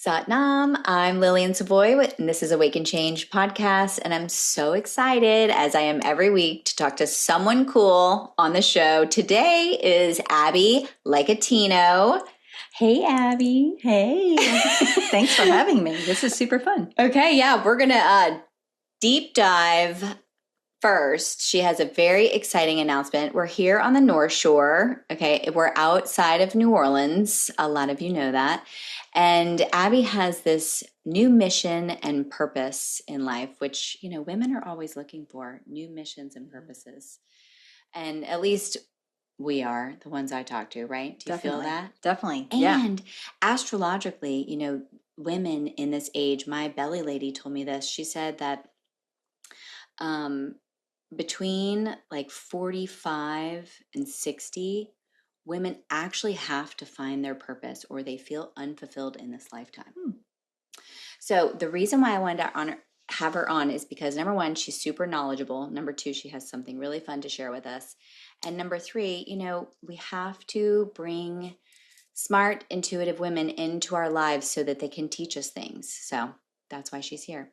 Satnam, I'm Lillian Savoy, and this is Awake and Change podcast, and I'm so excited, as I am every week, to talk to someone cool on the show. Today is Abi Licatino. Hey, Abi. Hey, thanks for having me. This is super fun. Okay, yeah, we're going to deep dive. First, she has a very exciting announcement. We're here on the North Shore. Okay, we're outside of New Orleans. A lot of you know that. And Abi has this new mission and purpose in life, which, you know, women are always looking for new missions and purposes. And at least we are the ones I talk to, right? Do you feel that? Definitely. And astrologically, you know, women in this age, my belly lady told me this. She said that between like 45 and 60, women actually have to find their purpose or they feel unfulfilled in this lifetime. So the reason why I wanted to have her on is because number one, she's super knowledgeable. Number two, she has something really fun to share with us. And number three, you know, we have to bring smart, intuitive women into our lives so that they can teach us things. So that's why she's here.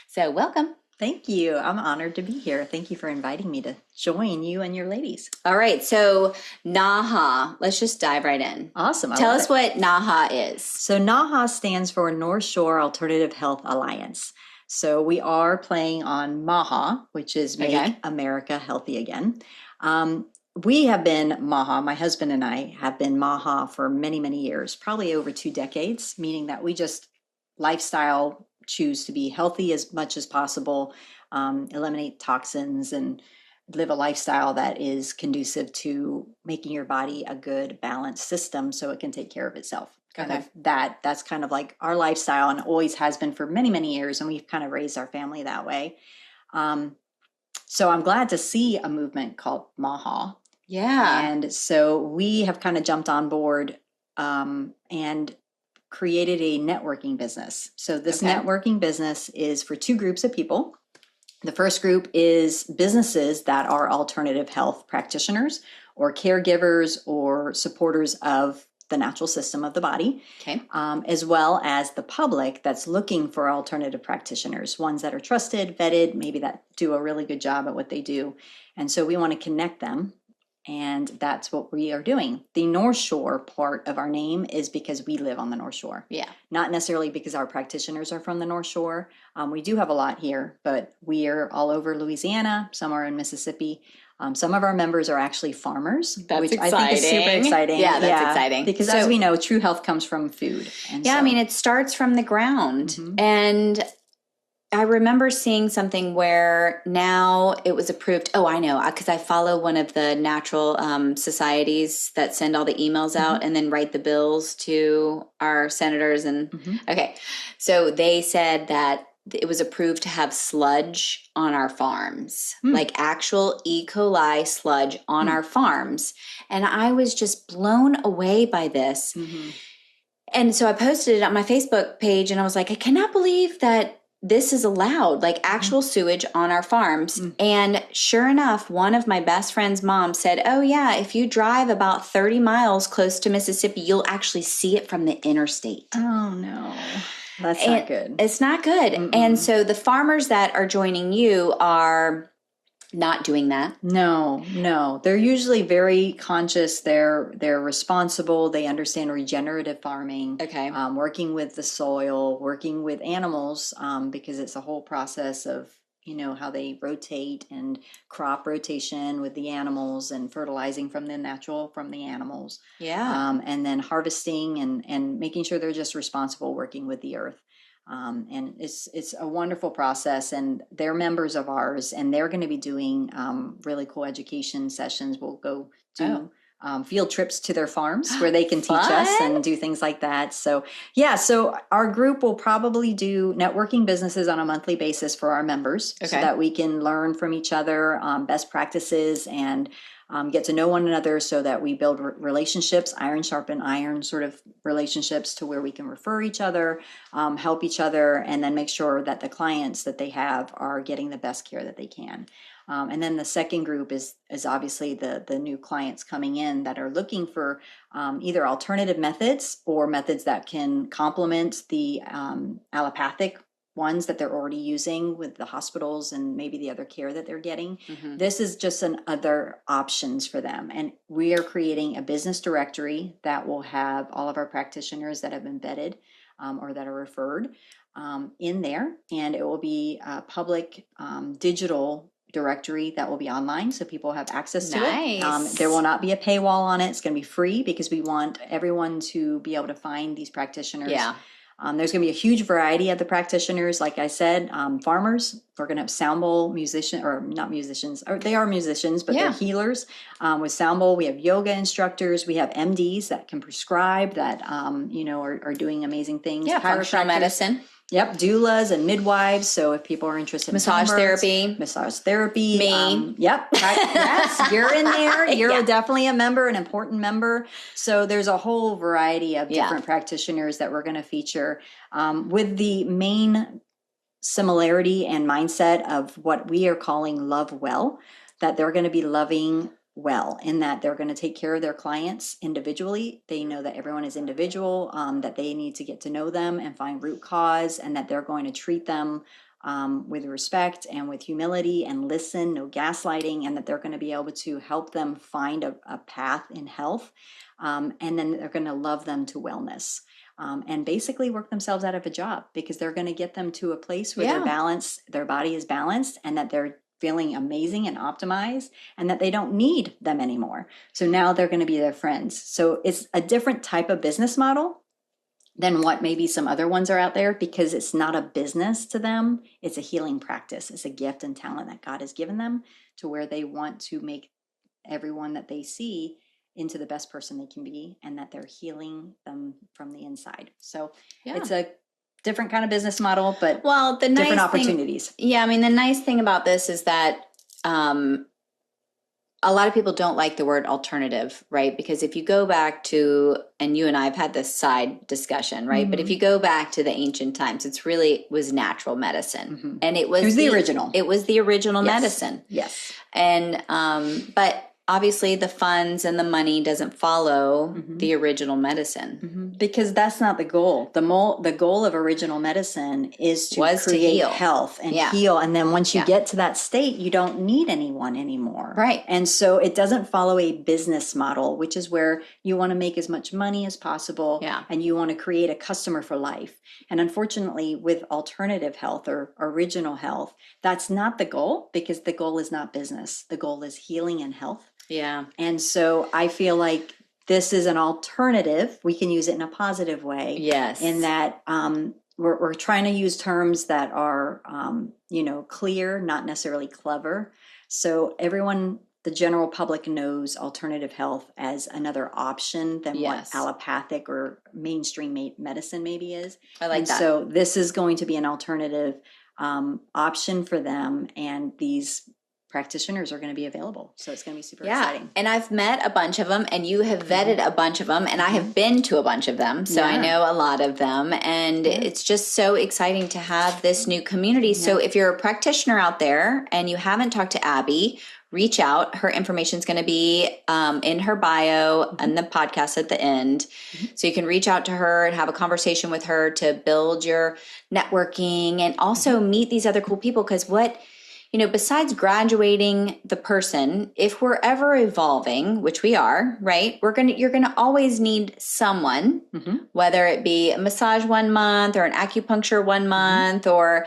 So welcome. Thank you. I'm honored to be here. Thank you for inviting me to join you and your ladies. All right. So NAHA, let's just dive right in. Awesome. Tell us what NAHA is. So NAHA stands for North Shore Alternative Health Alliance. So we are playing on MAHA, which is Make America Healthy Again. We have been MAHA, my husband and I have been MAHA for many, many years, probably over 2 decades, meaning that we just lifestyle choose to be healthy as much as possible, eliminate toxins, and live a lifestyle that is conducive to making your body a good balanced system so it can take care of itself. That's kind of like our lifestyle and always has been for many, many years. And we've kind of raised our family that way. So I'm glad to see a movement called MAHA. Yeah. And so we have kind of jumped on board and created a networking business. So this networking business is for 2 groups of people. The first group is businesses that are alternative health practitioners or caregivers or supporters of the natural system of the body, as well as the public that's looking for alternative practitioners, ones that are trusted, vetted, maybe that do a really good job at what they do. And so we want to connect them. And that's what we are doing. The North Shore part of our name is because we live on the North Shore. Yeah. Not necessarily because our practitioners are from the North Shore. We do have a lot here, but we are all over Louisiana. Some are in Mississippi. Some of our members are actually farmers, which exciting. I think is super exciting. Yeah, that's exciting. Because as we know, true health comes from food. And I mean, it starts from the ground. Mm-hmm. And I remember seeing something where now it was approved. Oh, I know, because I follow one of the natural societies that send all the emails out and then write the bills to our senators. And so they said that it was approved to have sludge on our farms, like actual E. coli sludge on our farms. And I was just blown away by this. And so I posted it on my Facebook page and I was like, I cannot believe that this is allowed, like actual sewage on our farms. And sure enough, one of my best friend's moms said, oh yeah, if you drive about 30 miles close to Mississippi, you'll actually see it from the interstate. Oh no, that's not good. It's not good. And so the farmers that are joining you are not doing that. No. They're usually very conscious. They're responsible. They understand regenerative farming. Working with the soil, working with animals, because it's a whole process of, you know, how they rotate and crop rotation with the animals and fertilizing from the animals. Yeah. And then harvesting and making sure they're just responsible working with the earth. And it's a wonderful process, and they're members of ours, and they're going to be doing really cool education sessions. We'll go do field trips to their farms where they can teach us and do things like that. So so our group will probably do networking businesses on a monthly basis for our members so that we can learn from each other, best practices, and get to know one another so that we build relationships, iron sharpen iron sort of relationships to where we can refer each other, help each other, and then make sure that the clients that they have are getting the best care that they can. And then the second group is obviously the new clients coming in that are looking for either alternative methods or methods that can complement the allopathic ones that they're already using with the hospitals and maybe the other care that they're getting. This is just an other options for them. And we are creating a business directory that will have all of our practitioners that have been vetted or that are referred in there. And it will be a public digital directory that will be online, so people have access to it. There will not be a paywall on it. It's going to be free because we want everyone to be able to find these practitioners. There's going to be a huge variety of the practitioners. Like I said, farmers. We're going to have sound bowl musicians, or not musicians, or they are musicians, but they're healers with sound bowl. We have yoga instructors. We have MDs that can prescribe that, are doing amazing things. Yeah, functional medicine. Yep, doulas and midwives. So if people are interested in massage therapy, me. Yep, yes, you're in there. You're definitely a member, an important member. So there's a whole variety of different practitioners that we're going to feature with the main similarity and mindset of what we are calling love well, that they're going to be loving well, in that they're going to take care of their clients individually. They know that everyone is individual, that they need to get to know them and find root cause, and that they're going to treat them with respect and with humility and listen, no gaslighting, and that they're going to be able to help them find a path in health. And then they're going to love them to wellness. And basically work themselves out of a job, because they're going to get them to a place where their body is balanced, and that they're feeling amazing and optimized, and that they don't need them anymore. So now they're going to be their friends. So it's a different type of business model than what maybe some other ones are out there, because it's not a business to them. It's a healing practice. It's a gift and talent that God has given them, to where they want to make everyone that they see into the best person they can be, and that they're healing them from the inside. So it's a different kind of business model, but different opportunities. I mean, the nice thing about this is that a lot of people don't like the word alternative, right? Because if you go back to, and you and I have had this side discussion, right? But if you go back to the ancient times, it's really was natural medicine. And it was the original. It was the original medicine. Yes. And, but obviously the funds and the money doesn't follow the original medicine. Because that's not the goal. The goal of original medicine is to create health and heal. And then once you get to that state, you don't need anyone anymore. Right. And so it doesn't follow a business model, which is where you want to make as much money as possible. And you want to create a customer for life. And unfortunately, with alternative health or original health, that's not the goal, because the goal is not business. The goal is healing and health. And so I feel like this is an alternative. We can use it in a positive way. In that we're trying to use terms that are, clear, not necessarily clever. So everyone, the general public, knows alternative health as another option than what allopathic or mainstream medicine maybe is. I like that. So this is going to be an alternative option for them. And these practitioners are going to be available. So it's going to be super exciting. And I've met a bunch of them, and you have vetted a bunch of them, and I have been to a bunch of them. So I know a lot of them, and it's just so exciting to have this new community. So if you're a practitioner out there and you haven't talked to Abi, reach out. Her information is going to be in her bio and the podcast at the end. So you can reach out to her and have a conversation with her to build your networking, and also meet these other cool people. Because besides graduating the person, if we're ever evolving, which we are, right? You're gonna always need someone, whether it be a massage 1 month, or an acupuncture 1 month, or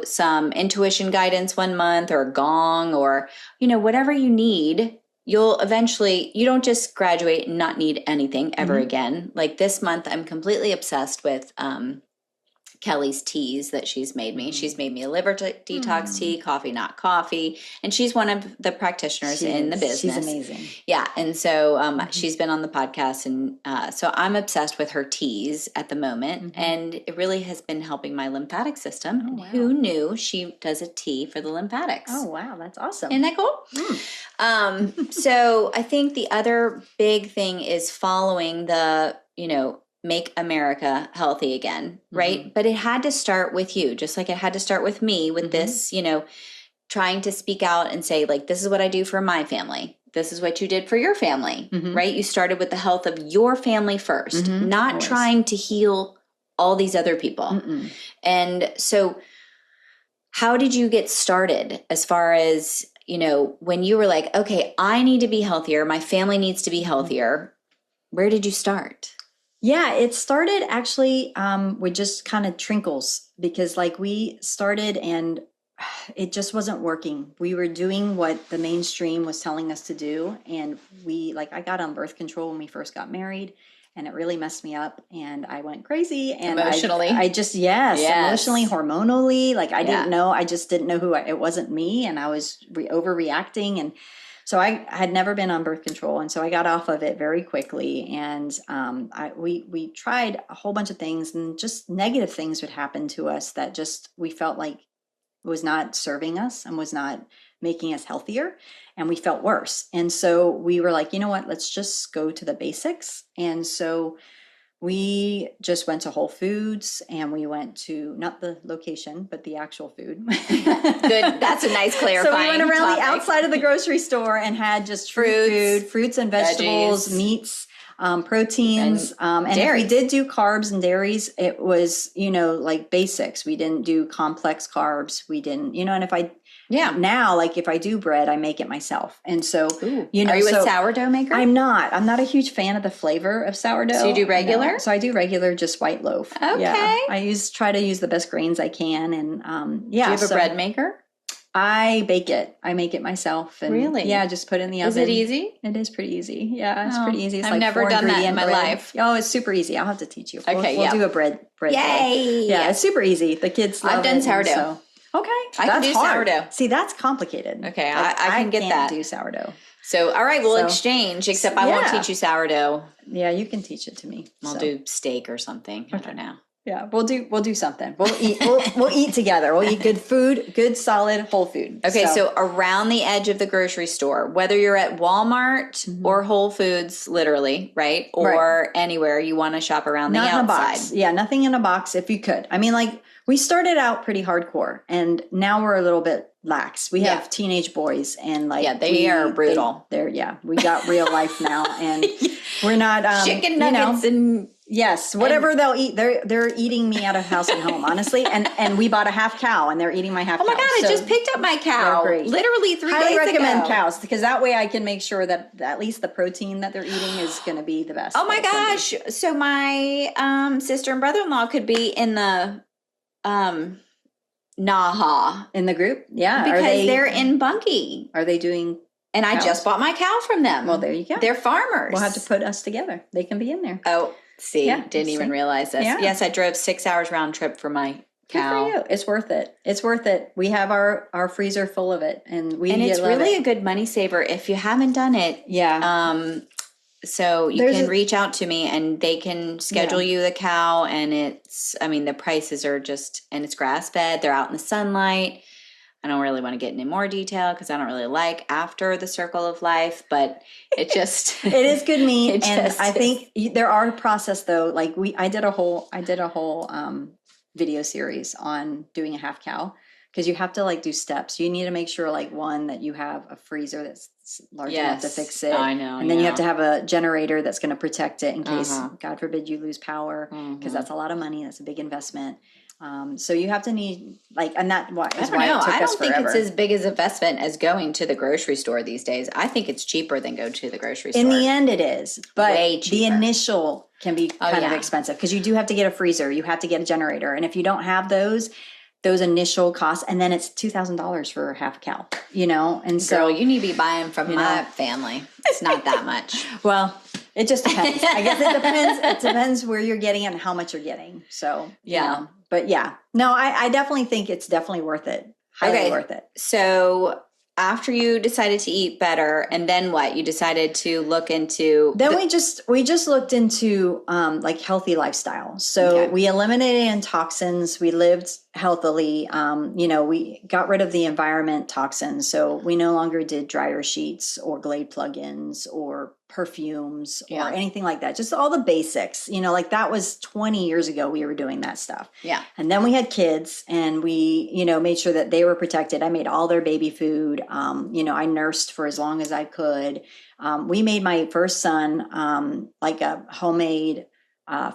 some intuition guidance 1 month, or a gong, or whatever you need. You don't just graduate and not need anything ever again. Like this month, I'm completely obsessed with Kelly's teas that she's made me. She's made me a liver detox tea, coffee not coffee, and she's one of the practitioners in the business. She's amazing. Yeah, and so she's been on the podcast, and so I'm obsessed with her teas at the moment, and it really has been helping my lymphatic system. Oh, wow. Who knew she does a tea for the lymphatics? Oh, wow, that's awesome. Isn't that cool? So I think the other big thing is following the, make America healthy again, right? But it had to start with you, just like it had to start with me with this, trying to speak out and say, like, this is what I do for my family. This is what you did for your family, right? You started with the health of your family first, not always trying to heal all these other people. And so how did you get started as far as, you know, when you were like, okay, I need to be healthier, my family needs to be healthier. Where did you start? Yeah, it started actually with just kind of trinkles, because like we started and it just wasn't working. We were doing what the mainstream was telling us to do. And I got on birth control when we first got married, and it really messed me up, and I went crazy. And emotionally, emotionally, hormonally, like I didn't know, I just didn't know it wasn't me. And I was overreacting. And so I had never been on birth control. And so I got off of it very quickly. And we tried a whole bunch of things, and just negative things would happen to us that just, we felt like was not serving us and was not making us healthier, and we felt worse. And so we were like, you know what, let's just go to the basics. And so we just went to Whole Foods, and we went to, not the location, but the actual food. Good. That's a nice clarifying. So we went around the outside of the grocery store and had just fruits and vegetables, veggies, meats, proteins, and if we did do carbs and dairies, it was, you know, like basics. We didn't do complex carbs. We didn't, you know, and now, like if I do bread, I make it myself. And so, you know, are you a sourdough maker? I'm not a huge fan of the flavor of sourdough. So you do regular? No. So I do regular, just white loaf. Okay. Yeah. I try to use the best grains I can. And do you have a bread maker? I bake it. I make it myself. And really? Yeah, just put it in the oven. Is it easy? It is pretty easy. Yeah, it's pretty easy. It's I've never done that in my life. Oh, it's super easy. I'll have to teach you. Okay, we'll do a bread. Yay! Yeah, it's super easy. The kids love it. I've done sourdough. Okay. I can do sourdough. See, that's complicated. Okay, I can get that. I can't do sourdough. So, all right, we'll exchange, except I won't teach you sourdough. Yeah, you can teach it to me. We'll do steak or something. Okay. I don't know. Yeah, we'll do something. We'll eat. We'll eat together. We'll eat good food, good solid whole food. Okay, so around the edge of the grocery store, whether you're at Walmart or Whole Foods, literally, right, or anywhere you want to shop around the outside. In a box. Yeah, nothing in a box if you could. I mean, like we started out pretty hardcore, and now we're a little bit lax. We have teenage boys, and they are brutal. We got real life now, and we're not chicken nuggets and. Yes, whatever they'll eat, they're eating me out of house and home, honestly. And we bought a half cow, and they're eating my half cow. Oh my God, I just picked up my cow literally 3 days ago. I recommend cows, because that way I can make sure that at least the protein that they're eating is going to be the best. Oh my gosh. So my sister and brother-in-law could be in the NAHA. In the group? Yeah. Because they're in Bunkie. Are they doing And I just bought my cow from them. Well, there you go. They're farmers. We'll have to put us together. They can be in there. Oh, didn't even realize this. Yeah. Yes, I drove 6 hours round trip for my cow. Good for you. It's worth it. It's worth it. We have our freezer full of it, and it's really a good money saver if you haven't done it. Yeah. So you can reach out to me, and they can schedule you the cow, and the prices are and it's grass fed. They're out in the sunlight. I don't really want to get into more detail because I don't really like after the circle of life, but it just it is good meat. And I think there are process though. Like I did a whole video series on doing a half cow, because you have to do steps. You need to make sure one that you have a freezer that's large enough to fix it. I know. And then you have to have a generator that's going to protect it in case, God forbid, you lose power, because that's a lot of money. That's a big investment. So you have to need and that is why it took us forever. I don't think it's as big as investment as going to the grocery store these days. I think it's cheaper than go to the grocery store. In the end, it is, but way cheaper. The initial can be kind of expensive, because you do have to get a freezer, you have to get a generator, and if you don't have those initial costs, and then it's $2,000 for half a cow, And so you need to be buying from my family. It's not that much. Well, it just depends. I guess it depends. It depends where you're getting it and how much you're getting. So but no, I definitely think it's definitely worth it. Highly worth it. So after you decided to eat better, and then what? You decided to look into. Then we just looked into healthy lifestyle. So we eliminated toxins. We lived healthily. We got rid of the environment toxins. So we no longer did dryer sheets or Glade plugins or perfumes or anything like that. Just all the basics, like that was 20 years ago we were doing that stuff. Yeah. And then we had kids and we, made sure that they were protected. I made all their baby food. I nursed for as long as I could. We made my first son like a homemade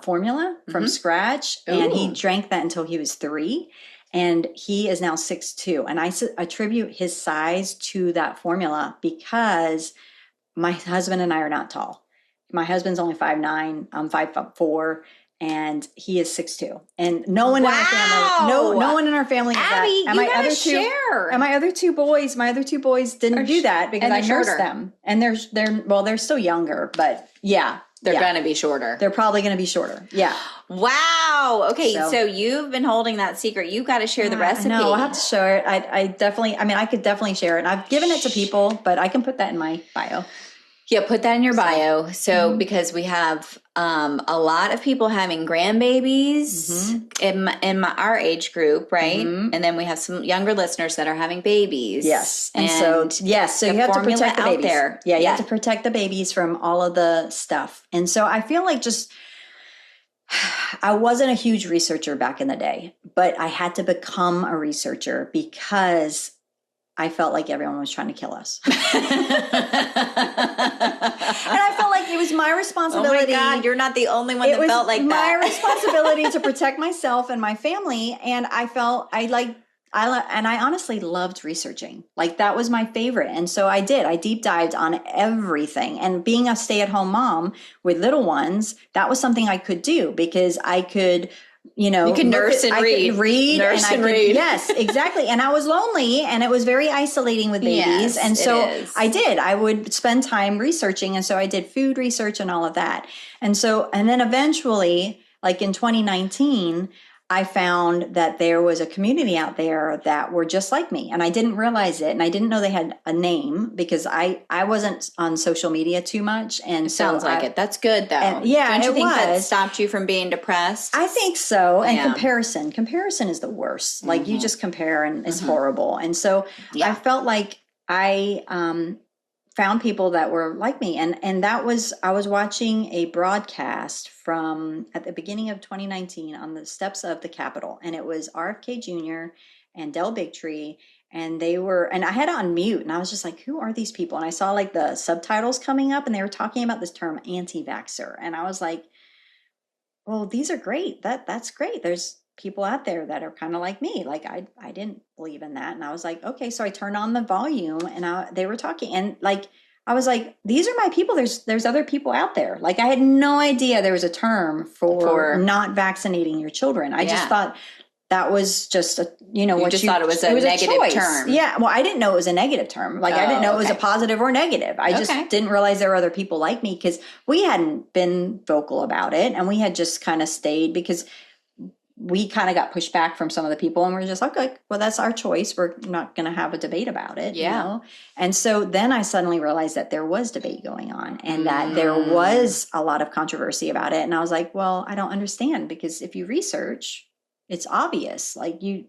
formula from scratch. Ooh. And he drank that until he was 3. And he is now 6'2". And I attribute his size to that formula because my husband and I are not tall. My husband's only 5'9". I'm 5'4", and he is 6'2". And no one in our family, no one in our family is Abby, that. And you gotta share. And my other two boys didn't do that because I nursed them. And they're still younger, but yeah. They're going to be shorter. They're probably going to be shorter. Yeah. Wow. Okay. So you've been holding that secret. You've got to share the recipe. No, I'll have to share it. I could definitely share it. I've given it to people, but I can put that in my bio. Yeah, put that in your bio. So because we have a lot of people having grandbabies in our age group, right? And then we have some younger listeners that are having babies. Yes. And so you have to protect the babies. There. Yeah, you have to protect the babies from all of the stuff. And so I feel like I wasn't a huge researcher back in the day, but I had to become a researcher because I felt like everyone was trying to kill us. And I felt like it was my responsibility. Oh my God, you're not the only one that felt like that. It was my responsibility to protect myself and my family. And I felt I honestly loved researching. Like that was my favorite. And so I deep dived on everything. And being a stay-at-home mom with little ones, that was something I could do because I could you can nurse and read. Nurse and read. Yes, exactly. And I was lonely and it was very isolating with babies. Yes, and so I would spend time researching. And so I did food research and all of that. And then eventually, like in 2019, I found that there was a community out there that were just like me. And I didn't realize it. And I didn't know they had a name because I wasn't on social media too much. And sounds like it. That's good though. And, yeah. Don't you think that stopped you from being depressed? I think so. And comparison is the worst. Like you just compare and it's horrible. And so I felt like I found people that were like me. And that was, I was watching a broadcast from at the beginning of 2019 on the steps of the Capitol. And it was RFK Jr. and Del Bigtree. And and I had it on mute and I was just like, who are these people? And I saw like the subtitles coming up and they were talking about this term anti-vaxxer. And I was like, well, these are great. That's great. There's people out there that are kind of like me. Like I didn't believe in that. And I was like, okay. So I turned on the volume and they were talking and like, I was like, these are my people. There's other people out there. Like I had no idea there was a term for not vaccinating your children. I just thought that was just thought it was a negative term. Yeah. Well, I didn't know it was a negative term. Like I didn't know it was a positive or negative. I just didn't realize there were other people like me because we hadn't been vocal about it. And we had just kind of stayed because we kind of got pushed back from some of the people and we're just like, okay, well, that's our choice. We're not going to have a debate about it. Yeah. And so then I suddenly realized that there was debate going on and that there was a lot of controversy about it. And I was like, well, I don't understand because if you research, it's obvious. Like you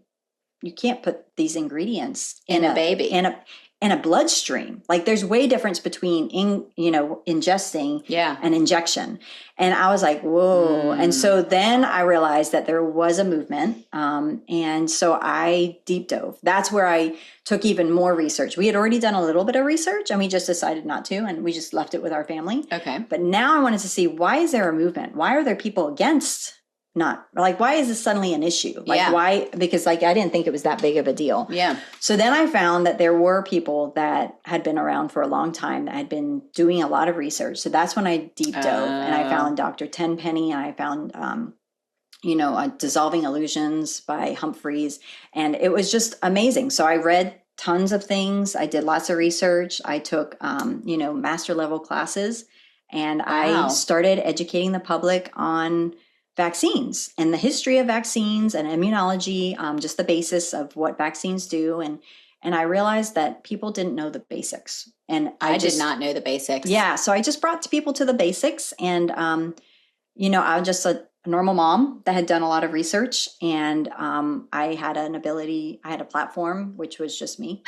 can't put these ingredients in a baby, in a bloodstream. Like there's way difference between ingesting and injection. And I was like, whoa. And so then I realized that there was a movement. And so I deep dove. That's where I took even more research. We had already done a little bit of research and we just decided not to, and we just left it with our family. Okay. But now I wanted to see, why is there a movement? Why are there people against why is this suddenly an issue? Why? Because I didn't think it was that big of a deal. Yeah. So then I found that there were people that had been around for a long time that had been doing a lot of research. So that's when I deep dove and I found Dr. Tenpenny and I found, Dissolving Illusions by Humphreys. And it was just amazing. So I read tons of things. I did lots of research. I took, master level classes and I started educating the public on vaccines and the history of vaccines and immunology, just the basis of what vaccines do. And I realized that people didn't know the basics. And I did not know the basics. Yeah. So I just brought people to the basics and, I just normal mom that had done a lot of research, and I had a platform, which was just me,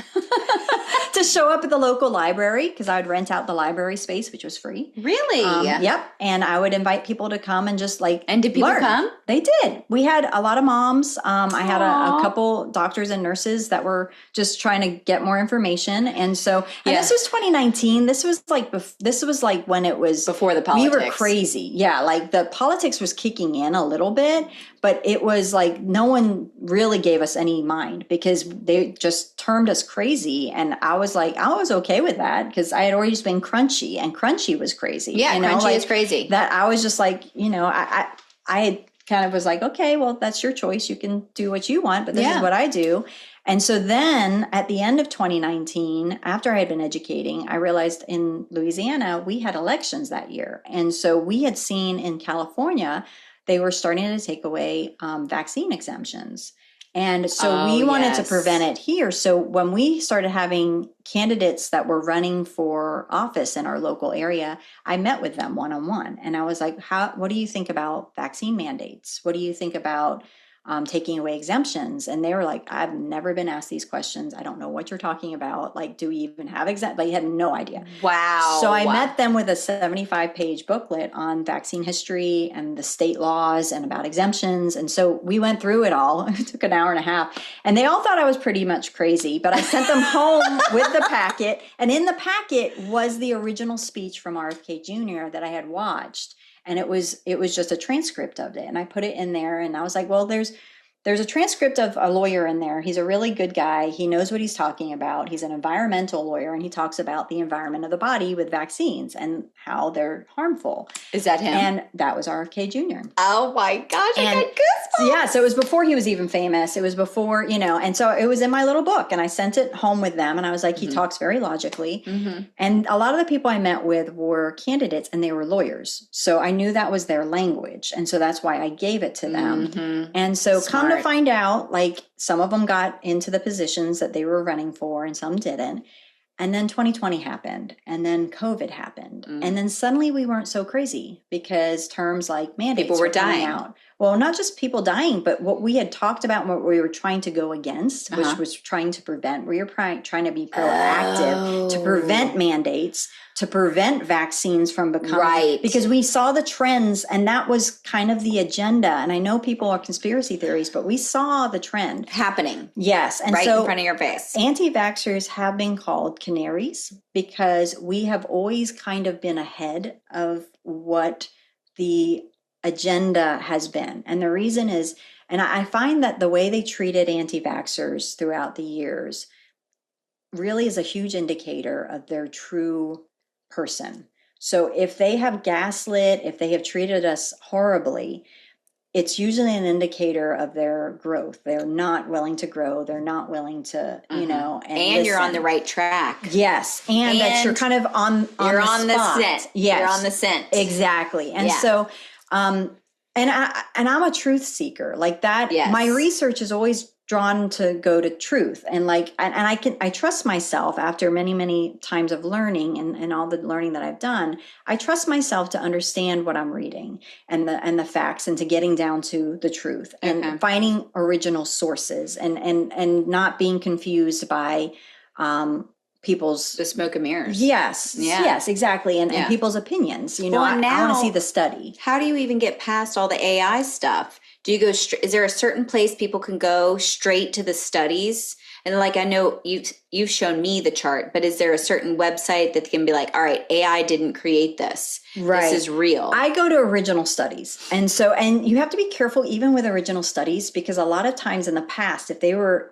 to show up at the local library because I would rent out the library space, which was free. Really? Yep. And I would invite people to come and just And did people learn. come? They did. We had a lot of moms. I had a couple doctors and nurses that were just trying to get more information. And so, and this was 2019. This was like when it was before the politics. We were crazy. Yeah. Like the politics was kicking in a little bit, but it was like no one really gave us any mind because they just termed us crazy. And I was okay with that because I had always been crunchy, and crunchy was crazy. Yeah, crunchy is crazy. That I was just like, I had kind of was like, okay, well, that's your choice. You can do what you want, but this is what I do. And so then at the end of 2019, after I had been educating, I realized in Louisiana, we had elections that year. And so we had seen in California, they were starting to take away vaccine exemptions. And so we wanted to prevent it here. So when we started having candidates that were running for office in our local area, I met with them one-on-one. And I was like, what do you think about vaccine mandates? What do you think about taking away exemptions? And they were like, I've never been asked these questions. I don't know what you're talking about. Like, do we even have exemptions? Like, had no idea. Wow. So I met them with a 75-page booklet on vaccine history and the state laws and about exemptions. And so we went through it all. It took an hour and a half. And they all thought I was pretty much crazy, but I sent them home with the packet. And in the packet was the original speech from RFK Jr. that I had watched. And it was just a transcript of it. And I put it in there and I was like, well, there's a transcript of a lawyer in there. He's a really good guy. He knows what he's talking about. He's an environmental lawyer, and he talks about the environment of the body with vaccines and how they're harmful. Is that him? And that was RFK Jr. Oh my gosh, I got goosebumps. Yeah, so it was before he was even famous. It was before, and so it was in my little book, and I sent it home with them, and I was like, he talks very logically. Mm-hmm. And a lot of the people I met with were candidates, and they were lawyers. So I knew that was their language, and so that's why I gave it to them. Mm-hmm. And so come to find out, like, some of them got into the positions that they were running for, and some didn't. And then 2020 happened, and then COVID happened. And then suddenly we weren't so crazy because terms like mandates people were dying out. Well, not just people dying, but what we had talked about and what we were trying to go against, which was trying to prevent. We were trying to be proactive to prevent mandates, to prevent vaccines from becoming. Right. Because we saw the trends, and that was kind of the agenda. And I know people are conspiracy theories, but we saw the trend happening. Yes. And right so in front of your face. Anti-vaxxers have been called canaries because we have always kind of been ahead of what the agenda has been. And the reason is, and I find that the way they treated anti-vaxxers throughout the years really is a huge indicator of their true person. So if they have gaslit, if they have treated us horribly, it's usually an indicator of their growth. They're not willing to grow. They're not willing to, and you're on the right track. Yes. And that you're kind of on the scent. Yes. You're on the scent. Exactly. And so, and I'm a truth seeker like that. Yes. My research is always drawn to go to truth, and I trust myself after many, many times of learning and all the learning that I've done. I trust myself to understand what I'm reading and the facts, and to getting down to the truth and finding original sources and not being confused by, people's the smoke and mirrors. Yes, exactly. And people's opinions, I want to see the study. How do you even get past all the AI stuff? Do you go is there a certain place people can go straight to the studies? And like, I know you've shown me the chart, but is there a certain website that can be like, all right, AI didn't create this. Right. This is real. I go to original studies. And you have to be careful even with original studies, because a lot of times in the past, they're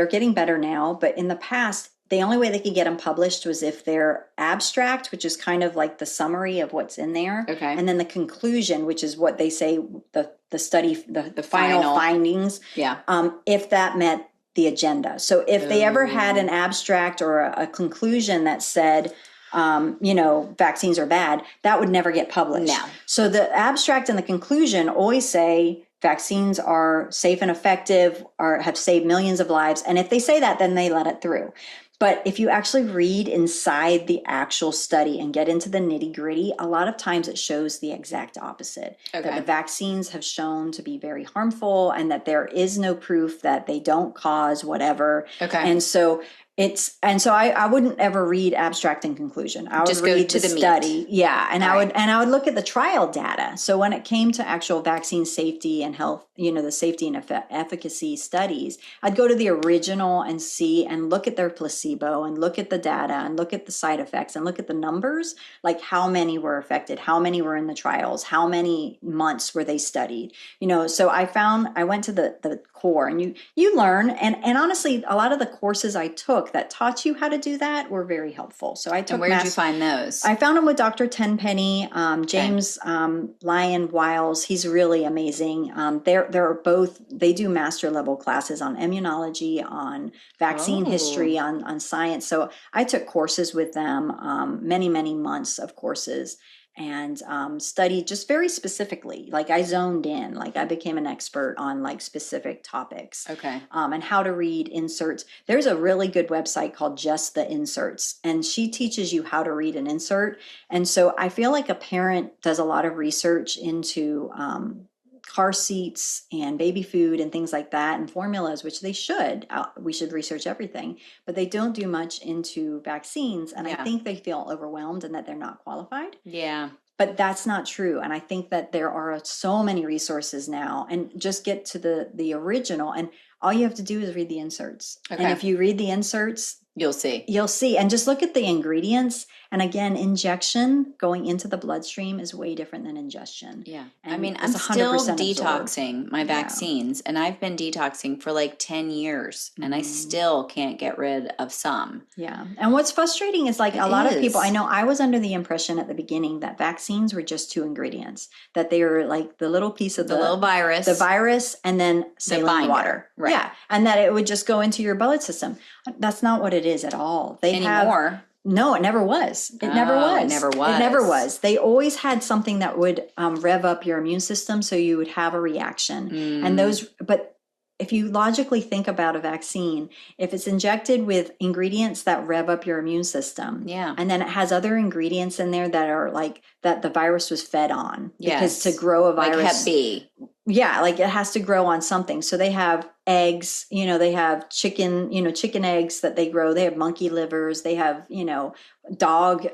getting better now, but in the past, the only way they could get them published was if they're abstract, which is kind of like the summary of what's in there. Okay. And then the conclusion, which is what they say, the study, the final findings. Yeah. If that met the agenda. So if they ever had an abstract or a conclusion that said, vaccines are bad, that would never get published. No. So the abstract and the conclusion always say vaccines are safe and effective, or have saved millions of lives. And if they say that, then they let it through. But if you actually read inside the actual study and get into the nitty gritty, a lot of times it shows the exact opposite. That the vaccines have shown to be very harmful and that there is no proof that they don't cause whatever. And so I wouldn't ever read abstract and conclusion. I would just read the study. Meat. Yeah. And I would look at the trial data. So when it came to actual vaccine safety and health, the safety and efficacy studies, I'd go to the original and see and look at their placebo and look at the data and look at the side effects and look at the numbers, like how many were affected, how many were in the trials, how many months were they studied, so I went to the core and you learn. And honestly, a lot of the courses I took that taught you how to do that were very helpful. So I took. And where did you find those? I found them with Dr. Tenpenny, James Lyon Wiles. He's really amazing. They do master level classes on immunology, on vaccine history, on science. So I took courses with them, many, many months of courses, and studied just very specifically. Like I zoned in, like I became an expert on like specific topics. And how to read inserts. There's a really good website called Just the Inserts, and she teaches you how to read an insert. And so I feel like a parent does a lot of research into car seats and baby food and things like that, and formulas, which they should. We should research everything, but they don't do much into vaccines. And I think they feel overwhelmed and that they're not qualified. Yeah. But that's not true. And I think that there are so many resources now, and just get to the original. And all you have to do is read the inserts. And if you read the inserts, you'll see. And just look at the ingredients. And again, injection going into the bloodstream is way different than ingestion. Yeah. And I'm still detoxing my vaccines, and I've been detoxing for like 10 years, and I still can't get rid of some. Yeah. And what's frustrating is like a lot of people, I know I was under the impression at the beginning that vaccines were just 2 ingredients, that they were like the little piece of the little virus, and then saline water. Right. Yeah. And that it would just go into your blood system. That's not what it is at all. No, it never was. It never was. They always had something that would rev up your immune system so you would have a reaction. But if you logically think about a vaccine, if it's injected with ingredients that rev up your immune system, and then it has other ingredients in there that are like that the virus was fed on, because to grow a virus, like Hep B. Yeah, like it has to grow on something. So they have eggs, they have chicken eggs that they grow. They have monkey livers. They have, dog,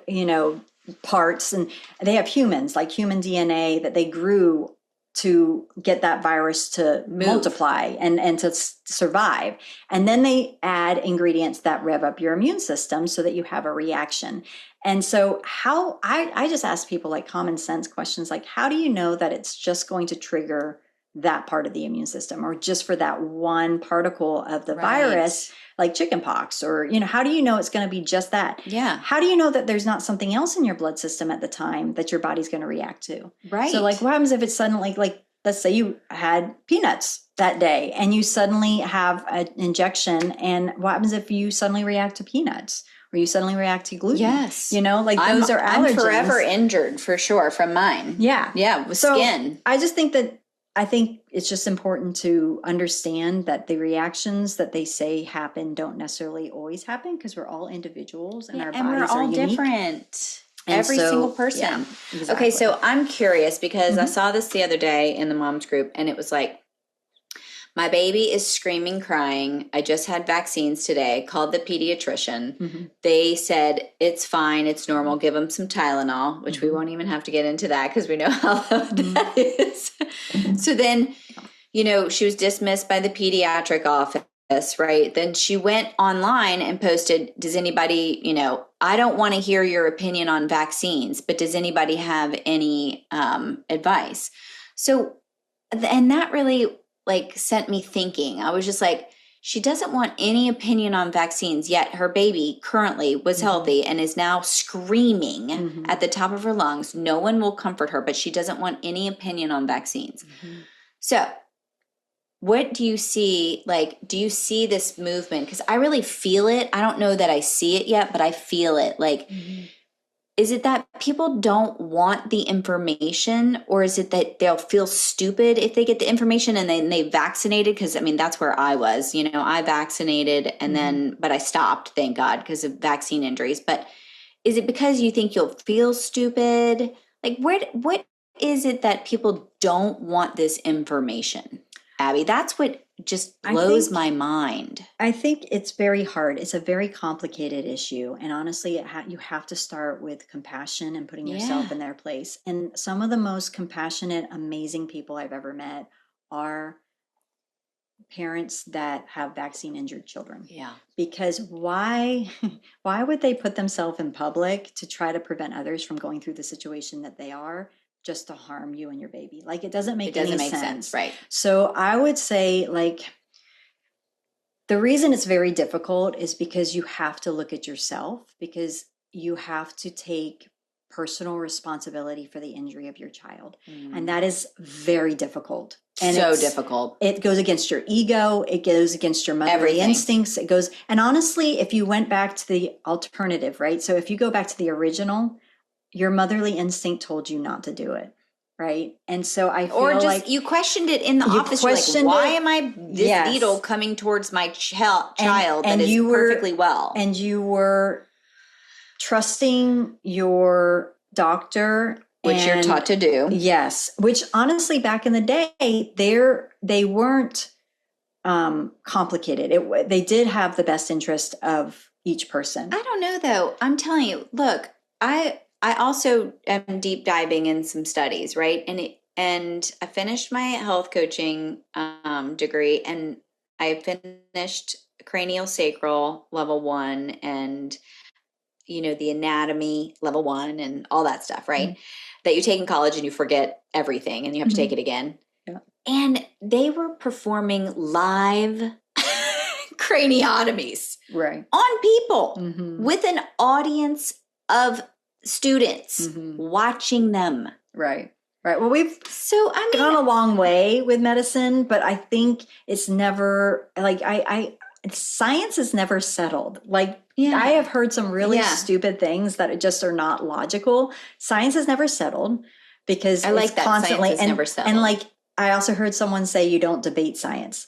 parts, and they have humans, like human DNA that they grew to get that virus to multiply and to survive. And then they add ingredients that rev up your immune system so that you have a reaction. And so I just ask people like common sense questions, like, how do you know that it's just going to trigger that part of the immune system, or just for that one particle of the virus, like chickenpox, or, how do you know it's going to be just that? Yeah. How do you know that there's not something else in your blood system at the time that your body's going to react to? Right. So like what happens if it's suddenly like, let's say you had peanuts that day and you suddenly have an injection, and what happens if you suddenly react to peanuts? Or you suddenly react to gluten. Yes. Like those are allergens. I'm forever injured for sure from mine. Yeah. Yeah, with skin. I think it's just important to understand that the reactions that they say happen don't necessarily always happen, because we're all individuals and our bodies we're all are unique. Different. Every single person. Yeah, exactly. Okay, so I'm curious because I saw this the other day in the moms group, and it was like, my baby is screaming, crying. I just had vaccines today. Called the pediatrician. They said, it's fine. It's normal. Give them some Tylenol, which we won't even have to get into that because we know how that is. So then, she was dismissed by the pediatric office, right? Then she went online and posted, does anybody, I don't want to hear your opinion on vaccines, but does anybody have any advice? So, and that really sent me thinking. I was just like, she doesn't want any opinion on vaccines, yet her baby currently was healthy and is now screaming at the top of her lungs. No one will comfort her, but she doesn't want any opinion on vaccines. So what do you see? Do you see this movement? Because I really feel it. I don't know that I see it yet, but I feel it. is it that people don't want the information, or is it that they'll feel stupid if they get the information and then they vaccinated? Because, I mean, that's where I was. You know, I vaccinated and then, but I stopped, thank God, because of vaccine injuries. But is it because you think you'll feel stupid? Like, what is it that people don't want this information? Abby, that's what just blows my mind. I think it's very hard. It's a very complicated issue. And honestly, you have to start with compassion and putting yourself in their place. And some of the most compassionate, amazing people I've ever met are parents that have vaccine injured children. Yeah. Because why would they put themselves in public to try to prevent others from going through the situation that they are, just to harm you and your baby? Like, it doesn't make any sense. Right. So I would say, like, the reason it's very difficult is because you have to look at yourself, because you have to take personal responsibility for the injury of your child. And that is very difficult. And so difficult. It goes against your ego. It goes against your motherly instincts. It goes, and honestly, if you went back to the alternative, right? So if you go back to the original, your motherly instinct told you not to do it, right? And so I feel like you questioned it in the office. You're like, why am I this needle coming towards my child that is perfectly well? And you were trusting your doctor, which you're taught to do. Yes, which honestly, back in the day, they weren't complicated. They did have the best interest of each person. I don't know, though. I'm telling you, look, I also am deep diving in some studies, right? And I finished my health coaching degree, and I finished cranial sacral level 1 and, you know, the anatomy level 1 and all that stuff, right? That you take in college and you forget everything and you have to take it again. Yeah. And they were performing live craniotomies on people with an audience of students watching them. Right. Well, we've gone a long way with medicine, but I think it's never like science is never settled. Like, I have heard some really stupid things that just are not logical. Science is never settled because it's constantly science is never settled. And like, I also heard someone say, you don't debate science.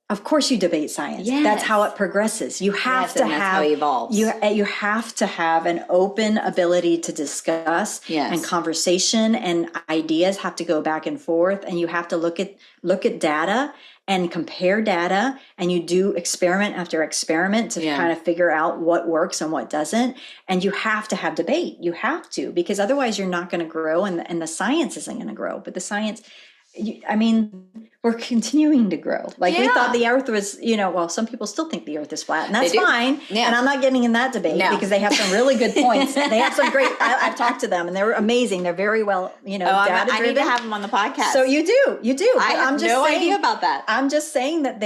Of course you debate science. Yes. That's how it progresses. You have to have, that's how it evolves. You have to have an open ability to discuss, and conversation and ideas have to go back and forth, and you have to look at data and compare data, and you do experiment after experiment to kind of figure out what works and what doesn't. And you have to have debate. You have to, because otherwise you're not going to grow, and the science isn't going to grow. But the science, I mean, we're continuing to grow. Like, we thought the earth was, well, some people still think the earth is flat, and that's fine. Yeah. And I'm not getting in that debate because they have some really good points. They have some great, I've talked to them and they're amazing. They're very well, data driven. I need to have them on the podcast. So you do. I have no idea about that. I'm just saying that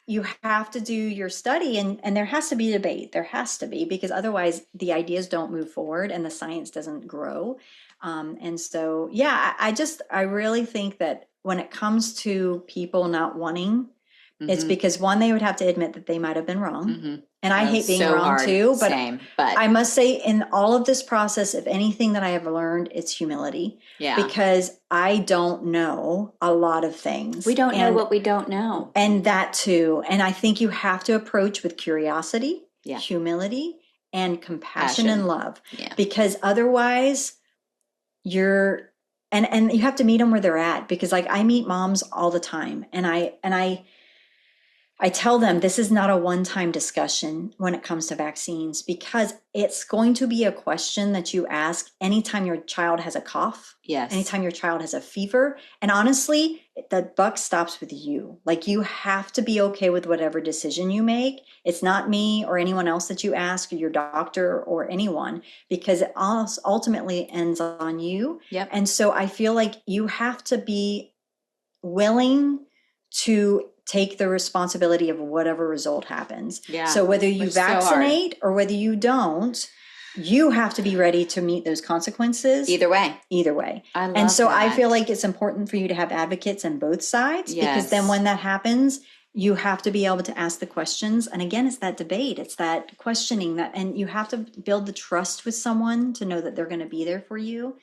you have to do your study, and there has to be debate. There has to be, because otherwise the ideas don't move forward and the science doesn't grow. And so, I really think that when it comes to people not wanting, it's because, one, they would have to admit that they might have been wrong. And I hate being wrong too, but I must say, in all of this process, if anything that I have learned, it's humility. Yeah. Because I don't know a lot of things. We don't know what we don't know. And that too. And I think you have to approach with curiosity, humility, and compassion and love. Yeah. Because otherwise and you have to meet them where they're at, because like, I meet moms all the time, and I tell them this is not a one-time discussion when it comes to vaccines, because it's going to be a question that you ask anytime your child has a cough, anytime your child has a fever. And honestly, the buck stops with you. Like, you have to be okay with whatever decision you make. It's not me or anyone else that you ask, or your doctor or anyone, because it ultimately ends on you. Yep. And so I feel like you have to be willing to take the responsibility of whatever result happens. Yeah. So whether you vaccinate or whether you don't, you have to be ready to meet those consequences. Either way. I love and so that. I feel like it's important for you to have advocates on both sides, because then when that happens, you have to be able to ask the questions. And again, it's that debate, it's that questioning that, and you have to build the trust with someone to know that they're going to be there for you,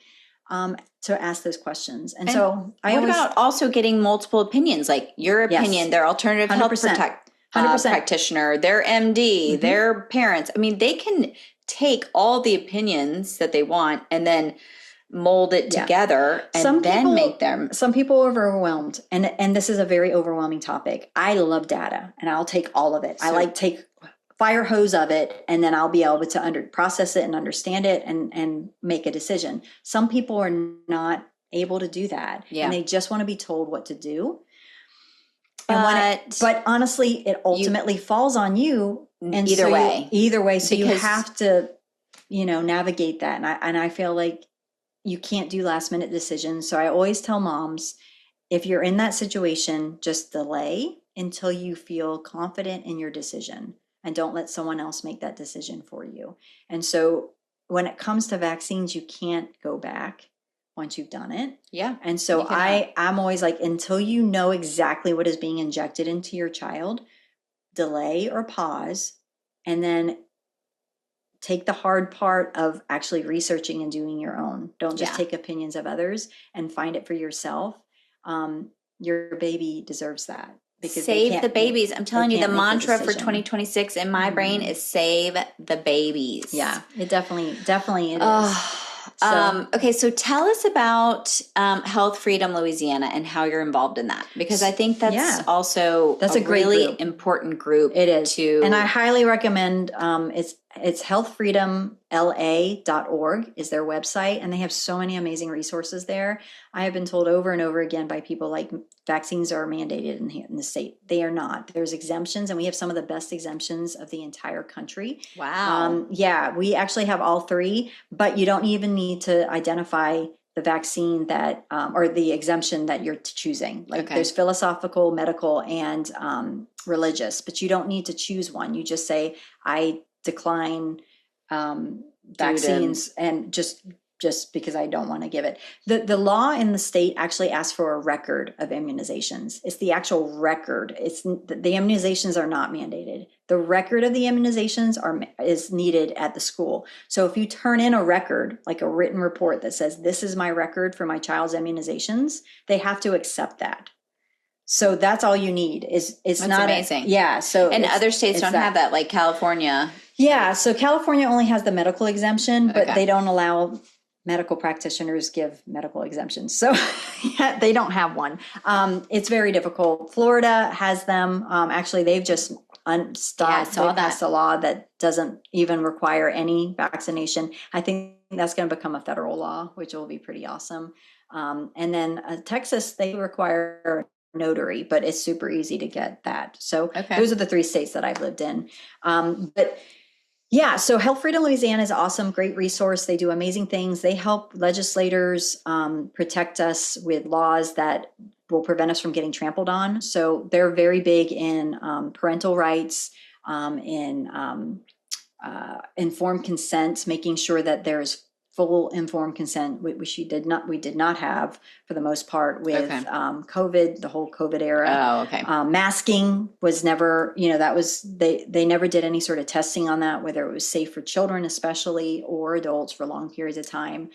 to ask those questions. And so what about also getting multiple opinions, like your opinion, their alternative 100%. health practitioner, their MD, their parents. I mean, they can take all the opinions that they want and then mold it together and make them. Some people are overwhelmed, and this is a very overwhelming topic. I love data, and I'll take all of it. I take fire hose of it, and then I'll be able to process it and understand it and make a decision. Some people are not able to do that, and they just want to be told what to do. But honestly, it ultimately falls on you. And either way, so you have to, navigate that. And I feel like you can't do last minute decisions. So I always tell moms, if you're in that situation, just delay until you feel confident in your decision, and don't let someone else make that decision for you. And so when it comes to vaccines, you can't go back once you've done it. Yeah. And so I'm always like, until you know exactly what is being injected into your child, delay or pause, and then take the hard part of actually researching and doing your own. Don't just take opinions of others, and find it for yourself. Your baby deserves that. Because save the babies. I'm telling you, the mantra for 2026 in my brain is save the babies. Yeah, it definitely it is. Okay, so tell us about Health Freedom Louisiana and how you're involved in that, because I think that's also a great really group. Important group. It is, and I highly recommend. It's healthfreedomla.org is their website, and they have so many amazing resources there. I have been told over and over again by people, like, vaccines are mandated in the state. They are not. There's exemptions, and we have some of the best exemptions of the entire country. Wow. We actually have all three, but you don't even need to identify the vaccine that or the exemption that you're choosing. There's philosophical, medical, and religious, but you don't need to choose one. You just say, I decline vaccines, and just because I don't want to give it. The law in the state actually asks for a record of immunizations. It's the actual record. The immunizations are not mandated. The record of the immunizations is needed at the school. So if you turn in a record, like a written report that says, this is my record for my child's immunizations, they have to accept that. So that's all you need. That's not amazing. So other states don't have that, like California. Yeah. So California only has the medical exemption, but they don't allow medical practitioners give medical exemptions. So they don't have one. It's very difficult. Florida has them. Actually, they've just passed a law that doesn't even require any vaccination. I think that's going to become a federal law, which will be pretty awesome. And then Texas, they require notary, but it's super easy to get that. So those are the three states that I've lived in. So Health Freedom Louisiana is awesome, great resource. They do amazing things. They help legislators protect us with laws that will prevent us from getting trampled on. So they're very big in parental rights, in informed consent, making sure that there's full informed consent, which we did not have for the most part with COVID, the whole COVID era. Masking was never, they never did any sort of testing on that, whether it was safe for children especially or adults for long periods of time.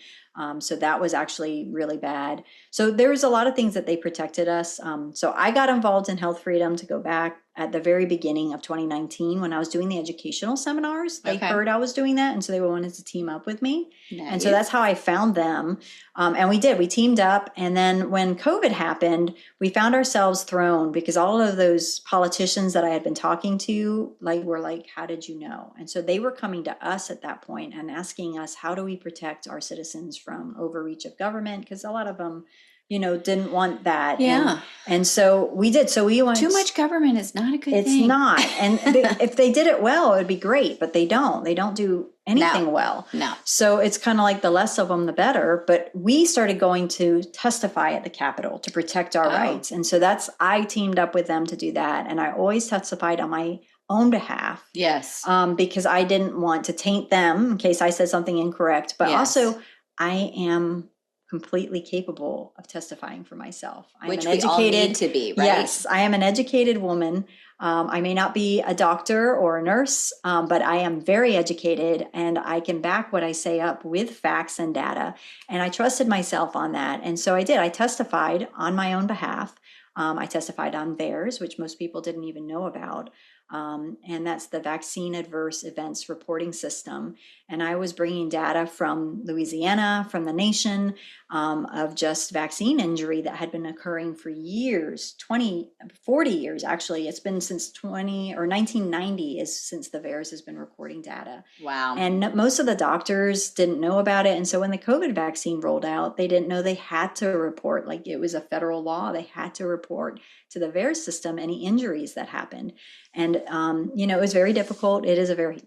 So that was actually really bad. So there was a lot of things that they protected us. So I got involved in Health Freedom to go back at the very beginning of 2019 when I was doing the educational seminars. They heard I was doing that, and so they wanted to team up with me. Nice. And so that's how I found them. And we teamed up. And then when COVID happened, we found ourselves thrown because all of those politicians that I had been talking to were like, how did you know? And so they were coming to us at that point and asking us, how do we protect our citizens from overreach of government? Because a lot of them didn't want that. Yeah. And so we did. So we went. Too much government is not a good thing. It's not. And if they did it well, it would be great, but they don't. They don't do anything well. No. So it's kind of like the less of them, the better. But we started going to testify at the Capitol to protect our rights. And so I teamed up with them to do that. And I always testified on my own behalf. Yes. Because I didn't want to taint them in case I said something incorrect. But also, I am completely capable of testifying for myself. Which we all need to be, right? Yes, I am an educated woman. I may not be a doctor or a nurse, but I am very educated, and I can back what I say up with facts and data. And I trusted myself on that. And so I did. I testified on my own behalf. I testified on VAERS, which most people didn't even know about. And that's the Vaccine Adverse Events Reporting System. And I was bringing data from Louisiana, from the nation, of just vaccine injury that had been occurring for years, 20, 40 years, actually. It's been since 1990 is since the VAERS has been recording data. Wow. And most of the doctors didn't know about it. And so when the COVID vaccine rolled out, they didn't know they had to report, like it was a federal law, they had to report to the VAERS system any injuries that happened. And, it was very difficult. It is a very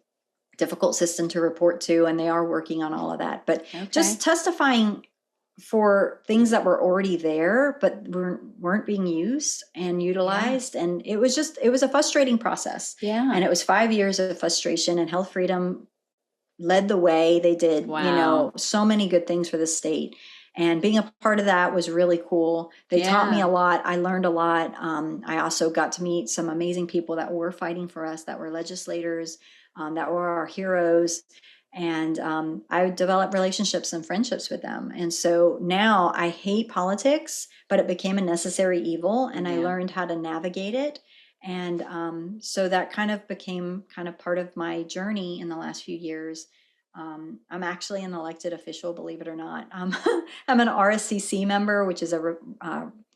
difficult system to report to, and they are working on all of that. But just testifying for things that were already there, but weren't being used and utilized. Yeah. And it was a frustrating process. Yeah. And it was 5 years of frustration, and Health Freedom led the way. They did, so many good things for the state. And being a part of that was really cool. They taught me a lot. I learned a lot. I also got to meet some amazing people that were fighting for us, that were legislators, that were our heroes. And I developed relationships and friendships with them. And so now I hate politics, but it became a necessary evil, and I learned how to navigate it. And so that kind of became kind of part of my journey in the last few years. I'm actually an elected official, believe it or not. I'm an RSCC member, which is a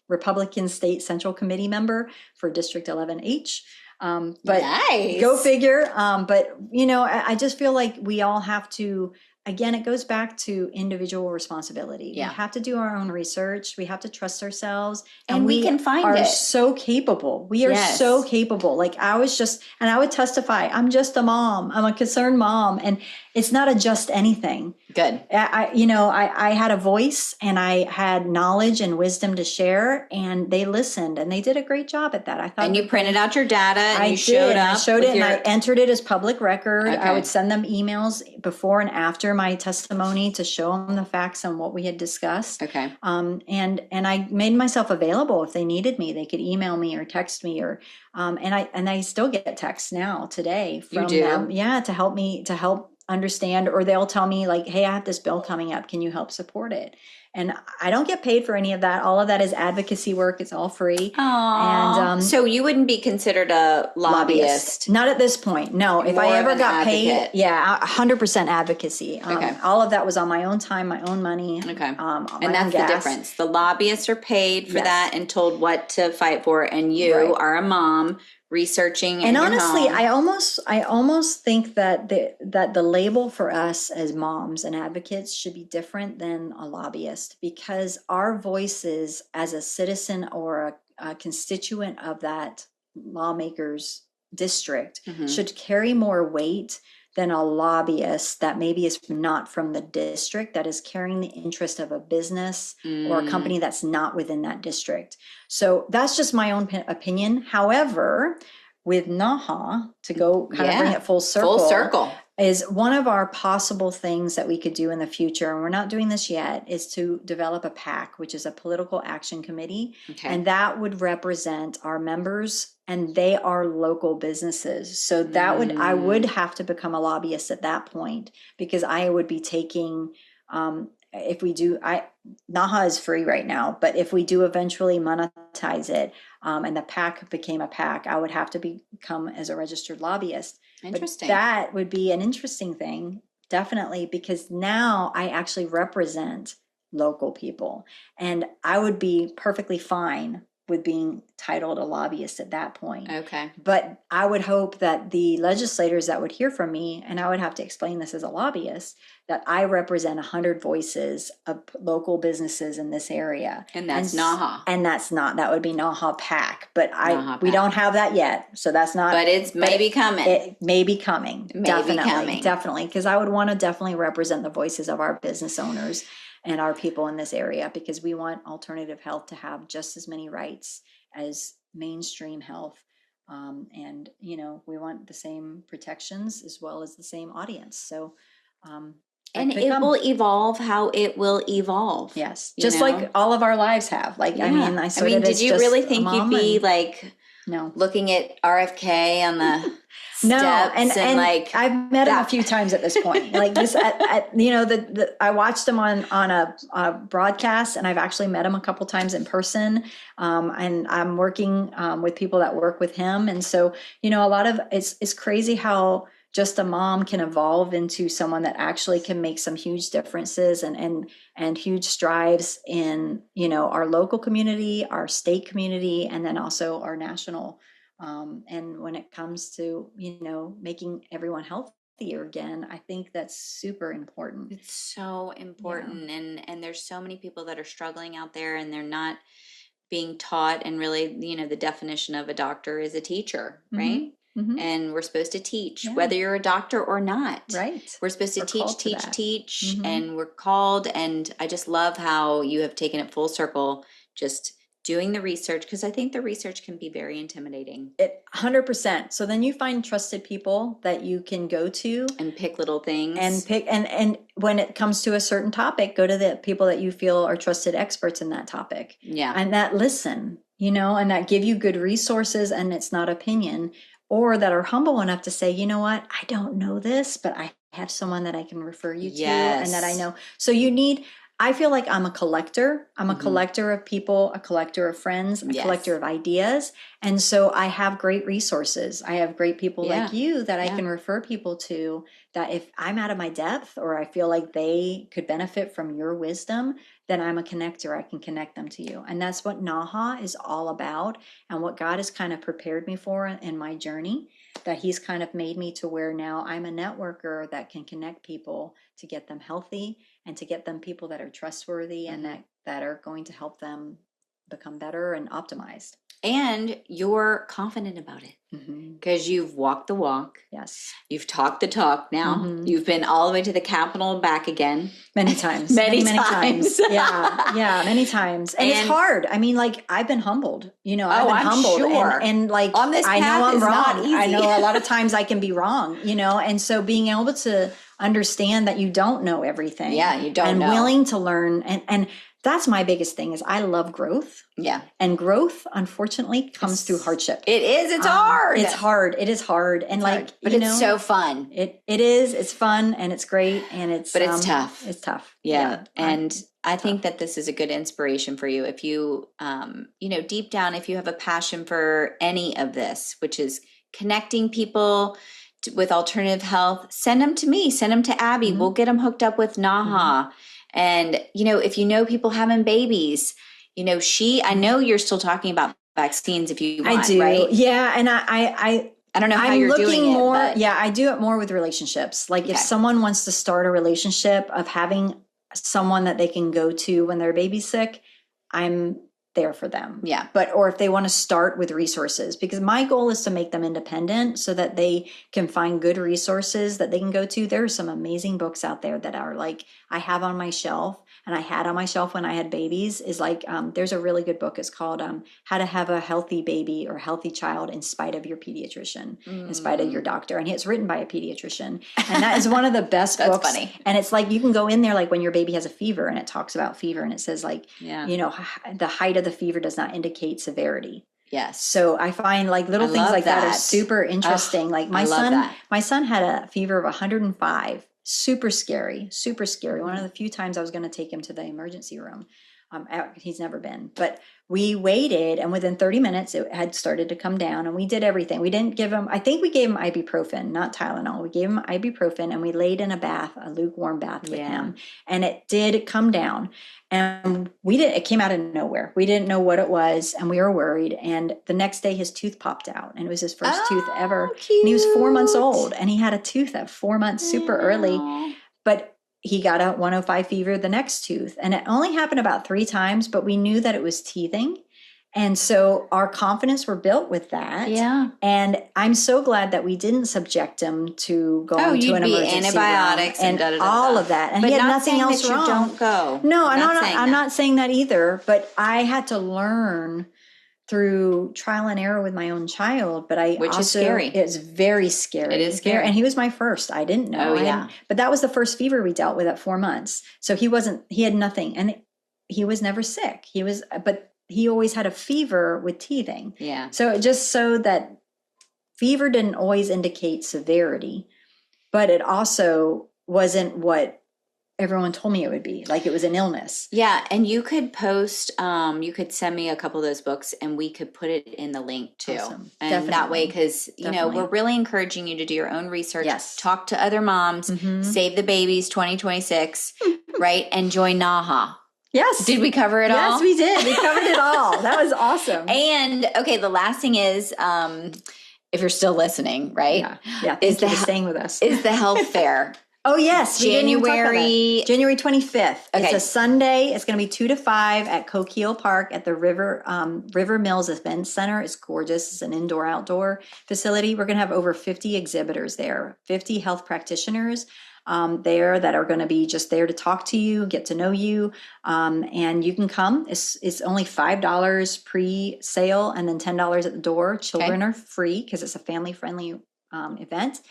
Republican State Central Committee member for District 11H. But nice. Go figure. But, I just feel like we all have to, again, it goes back to individual responsibility. Yeah. We have to do our own research. We have to trust ourselves. And we can find are it. So capable. We are so capable. Like I would testify, I'm just a mom. I'm a concerned mom. And it's not a just anything. Good. I had a voice, and I had knowledge and wisdom to share, and they listened, and they did a great job at that. I thought. And you printed out your data, and I showed up. I showed it, and I entered it as public record. Okay. I would send them emails before and after my testimony to show them the facts on what we had discussed. Okay. And I made myself available if they needed me. They could email me or text me, or and I still get texts now today from them. Yeah, to help understand, or they'll tell me like, hey, I have this bill coming up, can you help support it? And I don't get paid for any of that. All of that is advocacy work. It's all free. Aww. And so you wouldn't be considered a lobbyist? Not at this point. No. If I ever got paid, 100% advocacy. Okay. All of that was on my own time, my own money. Okay. And that's the difference. The lobbyists are paid for that and told what to fight for, and you are a mom researching. And honestly, I almost think that the label for us as moms and advocates should be different than a lobbyist, because our voices as a citizen or a constituent of that lawmaker's district should carry more weight than a lobbyist that maybe is not from the district, that is carrying the interest of a business or a company that's not within that district. So that's just my own opinion. However, with NAHA, to go kind of bring it full circle, is one of our possible things that we could do in the future, and we're not doing this yet, is to develop a PAC, which is a political action committee. Okay. And that would represent our members, and they are local businesses. So that I would have to become a lobbyist at that point, because I would be taking, if we do, NAHA is free right now, but if we do eventually monetize it, and the PAC became a PAC, I would have to become as a registered lobbyist. Interesting. But that would be an interesting thing, definitely, because now I actually represent local people, and I would be perfectly fine with being titled a lobbyist at that point. Okay. But I would hope that the legislators that would hear from me, and I would have to explain this as a lobbyist, that I represent 100 voices of local businesses in this area. And that's NAHA. And that would be NAHA PAC. But we don't have that yet. So that's not. But it's maybe coming. It may be coming. Definitely. Because I would want to definitely represent the voices of our business owners and our people in this area, because we want alternative health to have just as many rights as mainstream health. And, we want the same protections as well as the same audience. So And it will evolve how it will evolve. Yes. Just like all of our lives have. Like, I mean, did you really think you'd be like no looking at RFK on the no, steps and like I've met him a few times at this point. Like this, I watched him on a broadcast, and I've actually met him a couple times in person. And I'm working with people that work with him, and so a lot of it's crazy how just a mom can evolve into someone that actually can make some huge differences and huge strides in our local community, our state community, and then also our national. And when it comes to, making everyone healthier again, I think that's super important. It's so important. Yeah. And there's so many people that are struggling out there, and they're not being taught. And really, the definition of a doctor is a teacher, right? Mm-hmm. And we're supposed to teach, whether you're a doctor or not. Right. We're supposed to teach, and we're called. And I just love how you have taken it full circle, just doing the research, because I think the research can be very intimidating. 100%. So then you find trusted people that you can go to and pick little things, and when it comes to a certain topic, go to the people that you feel are trusted experts in that topic. Yeah. And that listen, and that give you good resources, and it's not opinion, or that are humble enough to say, you know what, I don't know this, but I have someone that I can refer you to and that I know. So I feel like I'm a collector. I'm a collector of people, a collector of friends, a collector of ideas. And so I have great resources. I have great people like you that I can refer people to, that if I'm out of my depth or I feel like they could benefit from your wisdom, then I'm a connector. I can connect them to you. And that's what NAHA is all about, and what God has kind of prepared me for in my journey, that he's kind of made me to where now I'm a networker that can connect people to get them healthy and to get them people that are trustworthy and that are going to help them become better and optimized. And you're confident about it because you've walked the walk. Yes. You've talked the talk now. You've been all the way to the Capitol and back again. Many times. many times. Yeah, many times. And it's hard. I mean, like, I've been humbled. I've been humbled. Sure. And like, on this path, I know I'm is wrong. Not easy. I know a lot of times I can be wrong, and so being able to understand that you don't know everything. Yeah, you don't know. And willing to learn. And that's my biggest thing is I love growth. Yeah. And growth, unfortunately, comes through hardship. It is. It's hard. It's hard. It is hard. And but it's so fun. It is. It's fun and it's great. And it's it's tough. It's tough. Yeah. And I think that this is a good inspiration for you. If you, deep down, if you have a passion for any of this, which is connecting people with alternative health, send them to me. Send them to Abby. We'll get them hooked up with NAHA. And, if you know people having babies, I know you're still talking about vaccines if you want, I do. Right? Yeah. And I don't know how you're doing it. More, but... Yeah, I do it more with relationships. Like if someone wants to start a relationship of having someone that they can go to when their baby's sick, I'm there for them. Yeah. Or if they want to start with resources, because my goal is to make them independent so that they can find good resources that they can go to. There are some amazing books out there that are like, I have on my shelf, and I had on my shelf when I had babies, is like, there's a really good book. It's called How to Have a Healthy Baby or Healthy Child in Spite of Your Pediatrician, in spite of your doctor. And it's written by a pediatrician. And that is one of the best That's books. Funny. And it's like, you can go in there like when your baby has a fever, and it talks about fever, and it says like, the height of the fever does not indicate severity. Yes. So I find like little things like that are super interesting. Like my son had a fever of 105. Super scary. One of the few times I was going to take him to the emergency room. He's never been, but we waited, and within 30 minutes it had started to come down, and we did everything. We didn't give him, I think we gave him ibuprofen, not Tylenol. We gave him ibuprofen, and we laid in a lukewarm bath with him, and it did come down. And it came out of nowhere. We didn't know what it was, and we were worried. And the next day his tooth popped out, and it was his first tooth ever. Cute. And he was 4 months old, and he had a tooth at 4 months, super early. But he got a 105 fever the next tooth. And it only happened about 3 times, but we knew that it was teething. And so our confidence were built with that. Yeah. And I'm so glad that we didn't subject him to going to an emergency antibiotics room and all of that. And but he had not nothing saying else that wrong. You don't go. No, I'm not saying that either. But I had to learn through trial and error with my own child, but Which is scary. It's very scary. It is scary. And he was my first. I didn't know. But that was the first fever we dealt with at 4 months. So he had nothing. And he was never sick. But he always had a fever with teething. Yeah. So it just showed that fever didn't always indicate severity, but it also wasn't what everyone told me it would be. Like it was an illness. Yeah. And you could post, you could send me a couple of those books and we could put it in the link too. Awesome. And Definitely. that way, because, we're really encouraging you to do your own research, talk to other moms, save the babies 2026, right? And join NAHA. Yes. Did we cover it all? Yes, we did. We covered it all. That was awesome. And okay, the last thing is, if you're still listening, right? Yeah. Thank you for staying with us. Is the health fair. Oh, yes. January 25th. Okay. It's a Sunday. It's going to be 2 to 5 at Coquille Park at the River Mills Event Center. It's gorgeous. It's an indoor-outdoor facility. We're going to have over 50 exhibitors there, 50 health practitioners there that are going to be just there to talk to you, get to know you, and you can come. It's only $5 pre-sale and then $10 at the door. Children are free because it's a family-friendly event.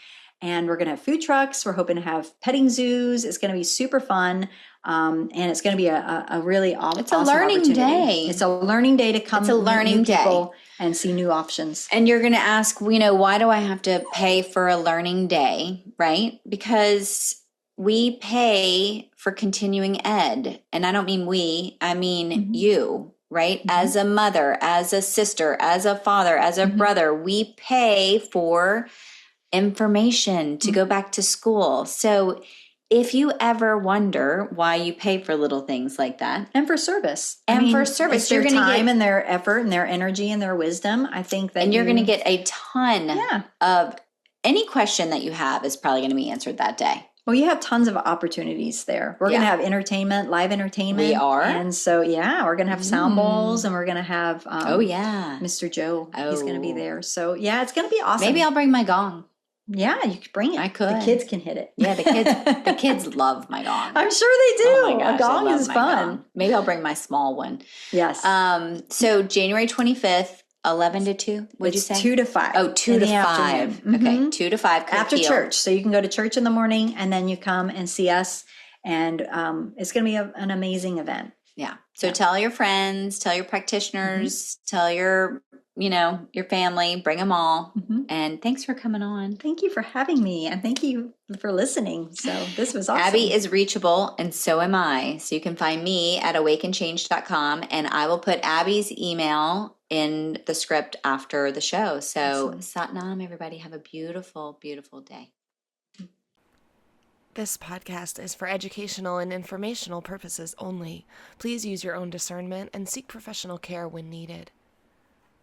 And we're going to have food trucks. We're hoping to have petting zoos. It's going to be super fun. And it's going to be a really awesome It's a learning day. It's a learning day to come. It's a learning day. And see new options. And you're going to ask, why do I have to pay for a learning day, right? Because we pay for continuing ed. And I don't mean we, I mean you, right? As a mother, as a sister, as a father, as a brother, we pay for information to go back to school. So if you ever wonder why you pay for little things like that, and for service, it's their time and their effort and their energy and their wisdom. I think that, and you're going to get a ton of any question that you have is probably going to be answered that day. Well, you have tons of opportunities there. We're going to have live entertainment. We are. And so, we're going to have sound bowls and we're going to have, Mr. Joe. He's going to be there. So, it's going to be awesome. Maybe I'll bring my gong. Yeah, you could bring it. I could. The kids can hit it. Yeah, the kids love my gong. I'm sure they do. Oh my gosh, a gong is fun. Gong. Maybe I'll bring my small one. Yes. So January 25th, 11 to 2, what'd you say? 2 to 5. Oh, 2 to 5. Okay, 2 to 5. After church. So you can go to church in the morning and then you come and see us. And it's going to be an amazing event. Yeah. So tell your friends, tell your practitioners, tell your family, bring them all. And thanks for coming on. Thank you for having me. And thank you for listening. So this was awesome. Abby is reachable and so am I. So you can find me at awakenchange.com and I will put Abby's email in the script after the show. So Satnam, everybody, have a beautiful, beautiful day. This podcast is for educational and informational purposes only. Please use your own discernment and seek professional care when needed.